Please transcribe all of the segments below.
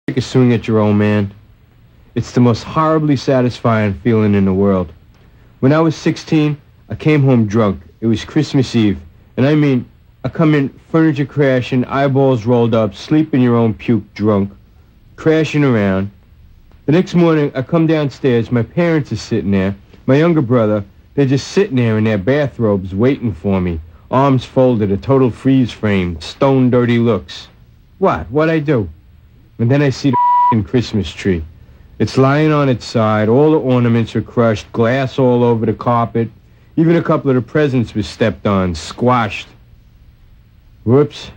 Take a swing at your old man. It's the most horribly satisfying feeling in the world. When I was 16, I came home drunk. It was Christmas Eve. And I mean, I come in furniture crashing, eyeballs rolled up, sleep in your own puke drunk, crashing around. The next morning, I come downstairs. My parents are sitting there. My younger brother, they're just sitting there in their bathrobes waiting for me. Arms folded, a total freeze frame, stone dirty looks. What'd I do? And then I see the f***ing Christmas tree. It's lying on its side, all the ornaments are crushed, glass all over the carpet. Even a couple of the presents were stepped on, squashed. Whoops.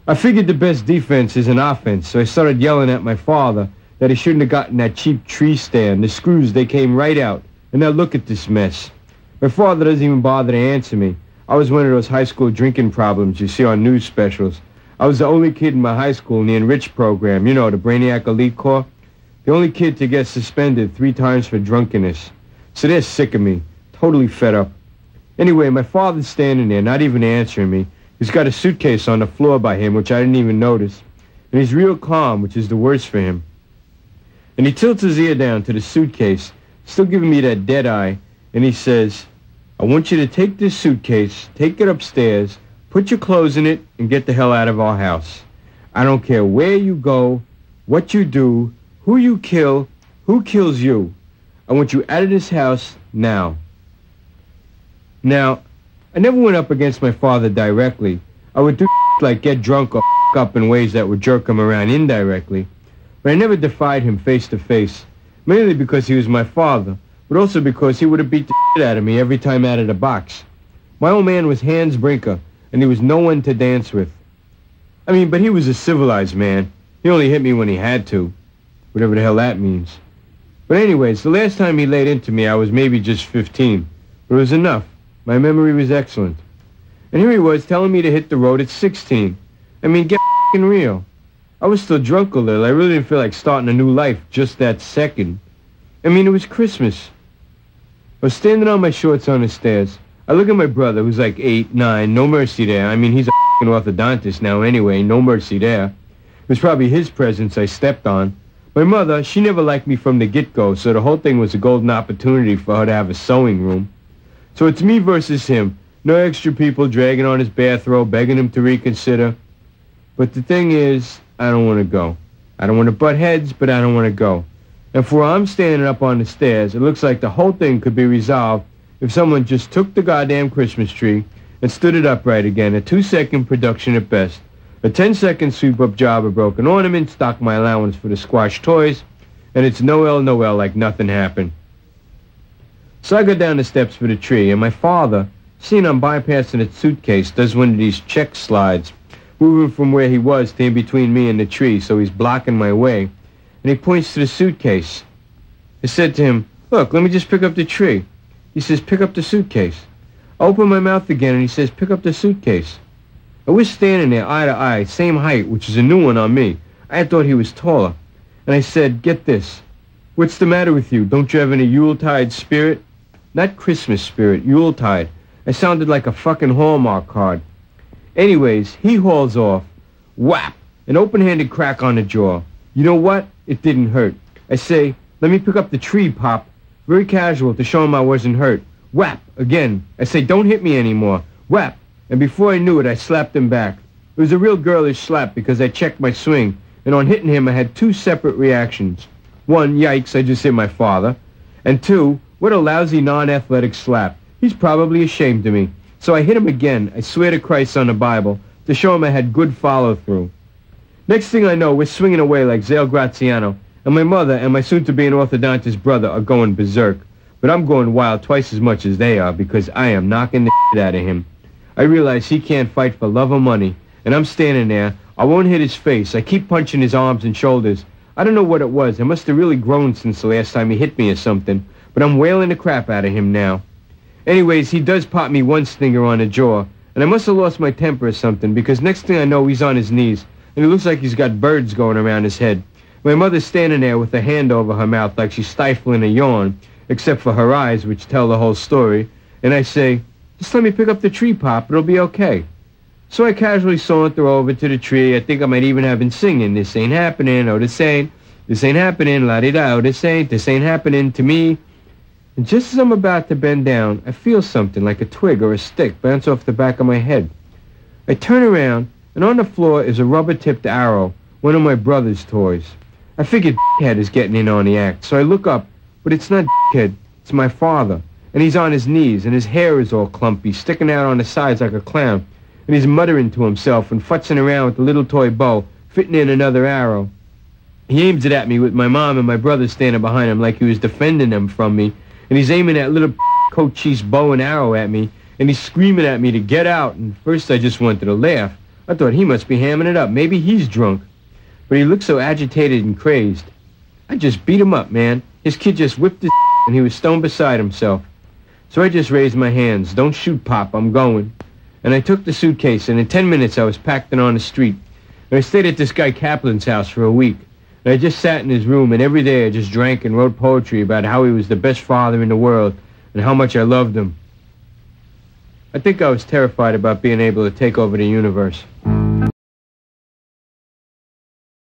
I figured the best defense is an offense, so I started yelling at my father that he shouldn't have gotten that cheap tree stand. The screws, they came right out. And now look at this mess. My father doesn't even bother to answer me. I was one of those high school drinking problems you see on news specials. I was the only kid in my high school in the enriched program, you know, the Brainiac Elite Corps. The only kid to get suspended 3 times for drunkenness. So they're sick of me, totally fed up. Anyway, my father's standing there, not even answering me. He's got a suitcase on the floor by him, which I didn't even notice. And he's real calm, which is the worst for him. And he tilts his ear down to the suitcase, still giving me that dead eye, and he says, I want you to take this suitcase, take it upstairs, put your clothes in it, and get the hell out of our house. I don't care where you go, what you do, who you kill, who kills you. I want you out of this house now. Now, I never went up against my father directly. I would do like get drunk or up in ways that would jerk him around indirectly. But I never defied him face to face, mainly because he was my father, but also because he would have beat the shit out of me every time out of the box. My old man was Hans Brinker, and he was no one to dance with. I mean, but he was a civilized man. He only hit me when he had to, whatever the hell that means. But anyways, the last time he laid into me, I was maybe just 15, but it was enough. My memory was excellent. And here he was telling me to hit the road at 16. I mean, get f***ing real. I was still drunk a little. I really didn't feel like starting a new life just that second. I mean, it was Christmas. I was standing on my shorts on the stairs. I look at my brother, who's like 8, 9, no mercy there. I mean, he's a f***ing orthodontist now anyway, no mercy there. It was probably his presence I stepped on. My mother, she never liked me from the get-go, so the whole thing was a golden opportunity for her to have a sewing room. So it's me versus him. No extra people dragging on his bathrobe, begging him to reconsider. But the thing is, I don't want to go. I don't want to butt heads, but I don't want to go. And for where I'm standing up on the stairs, it looks like the whole thing could be resolved if someone just took the goddamn Christmas tree and stood it upright again. A 2-second production at best. A 10-second sweep-up job of broken ornaments, stock my allowance for the squash toys, and it's Noel like nothing happened. So I go down the steps for the tree, and my father, seeing I'm bypassing its suitcase, does one of these check slides, moving from where he was to in between me and the tree, so he's blocking my way, and he points to the suitcase. I said to him, look, let me just pick up the tree. He says, pick up the suitcase. I open my mouth again, and he says, pick up the suitcase. I was standing there, eye to eye, same height, which is a new one on me. I had thought he was taller. And I said, get this. What's the matter with you? Don't you have any Yuletide spirit? Not Christmas spirit, Yuletide. I sounded like a fucking Hallmark card. Anyways, he hauls off. Whap! An open-handed crack on the jaw. You know what? It didn't hurt. I say, let me pick up the tree, Pop. Very casual to show him I wasn't hurt. Whap! Again. I say, don't hit me anymore. Whap! And before I knew it, I slapped him back. It was a real girlish slap because I checked my swing, and on hitting him, I had 2 separate reactions. 1, yikes, I just hit my father. And 2, what a lousy non-athletic slap. He's probably ashamed of me. So I hit him again, I swear to Christ on the Bible, to show him I had good follow-through. Next thing I know, we're swinging away like Zale Graziano, and my mother and my soon-to-be an orthodontist brother are going berserk. But I'm going wild twice as much as they are because I am knocking the shit out of him. I realize he can't fight for love or money, and I'm standing there. I won't hit his face. I keep punching his arms and shoulders. I don't know what it was. I must have really grown since the last time he hit me or something, but I'm wailing the crap out of him now. Anyways, he does pop me one stinger on the jaw, and I must have lost my temper or something, because next thing I know, he's on his knees, and it looks like he's got birds going around his head. My mother's standing there with her hand over her mouth like she's stifling a yawn, except for her eyes, which tell the whole story, and I say, just let me pick up the tree, Pop, it'll be okay. So I casually saunter over to the tree. I think I might even have been singing, "This ain't happening, oh this ain't happening, la-di-da, oh this ain't happening to me." And just as I'm about to bend down, I feel something like a twig or a stick bounce off the back of my head. I turn around, and on the floor is a rubber-tipped arrow, one of my brother's toys. I figured head is getting in on the act, so I look up, but it's not head, it's my father. And he's on his knees, and his hair is all clumpy, sticking out on the sides like a clown. And he's muttering to himself and futzing around with the little toy bow, fitting in another arrow. He aims it at me with my mom and my brother standing behind him like he was defending them from me. And he's aiming that little Cochise bow and arrow at me, and he's screaming at me to get out. And first I just wanted to laugh. I thought he must be hamming it up. Maybe he's drunk. But he looked so agitated and crazed. I just beat him up, man. His kid just whipped his and he was stone beside himself. So I just raised my hands. "Don't shoot, Pop, I'm going." And I took the suitcase, and in 10 minutes I was packed and on the street. And I stayed at this guy Kaplan's house for a week. And I just sat in his room, and every day I just drank and wrote poetry about how he was the best father in the world and how much I loved him. I think I was terrified about being able to take over the universe.